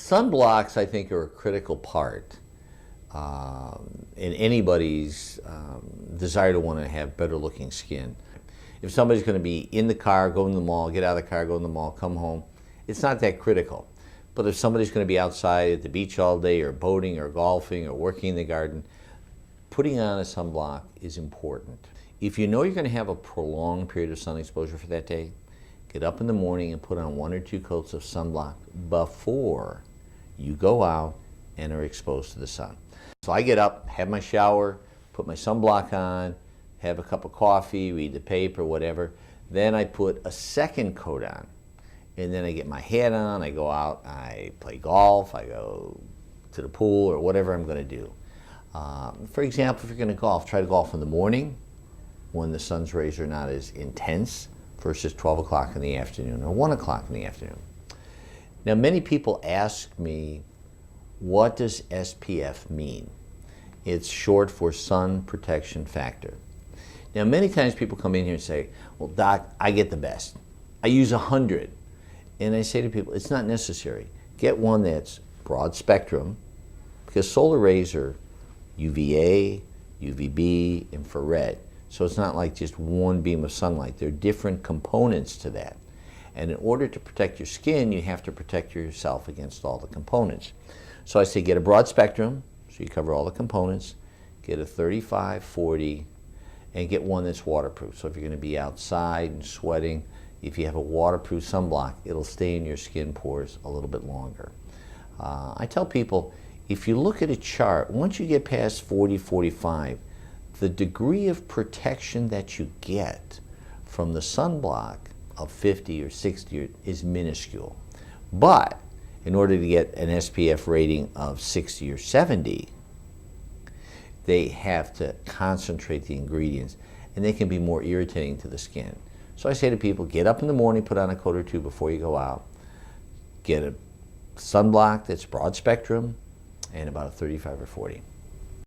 Sunblocks, I think, are a critical part in anybody's desire to want to have better looking skin. If somebody's going to be in the car, go in the mall, get out of the car, go in the mall, come home, it's not that critical. But if somebody's going to be outside at the beach all day or boating or golfing or working in the garden, putting on a sunblock is important. If you know you're going to have a prolonged period of sun exposure for that day, get up in the morning and put on 1 or 2 coats of sunblock before you go out and are exposed to the sun. So I get up, have my shower, put my sunblock on, have a cup of coffee, read the paper, whatever. Then I put a second coat on. And then I get my hat on, I go out, I play golf, I go to the pool or whatever I'm going to do. For example, if you're going to golf, try to golf in the morning when the sun's rays are not as intense versus 12 o'clock in the afternoon or 1 o'clock in the afternoon. Now, many people ask me, what does SPF mean? It's short for sun protection factor. Now, many times people come in here and say, well, Doc, I get the best. I use 100. And I say to people, it's not necessary. Get one that's broad spectrum, because solar rays are UVA, UVB, infrared. So it's not like just one beam of sunlight. There are different components to that. And in order to protect your skin, you have to protect yourself against all the components. So I say get a broad spectrum, so you cover all the components. Get a 35, 40, and get one that's waterproof. So if you're going to be outside and sweating, if you have a waterproof sunblock, it'll stay in your skin pores a little bit longer. I tell people, if you look at a chart, once you get past 40, 45, the degree of protection that you get from the sunblock of 50 or 60 is minuscule. But in order to get an SPF rating of 60 or 70, they have to concentrate the ingredients, and they can be more irritating to the skin. So I say to people, get up in the morning, put on a coat or 2 before you go out, get a sunblock that's broad spectrum, and about a 35 or 40.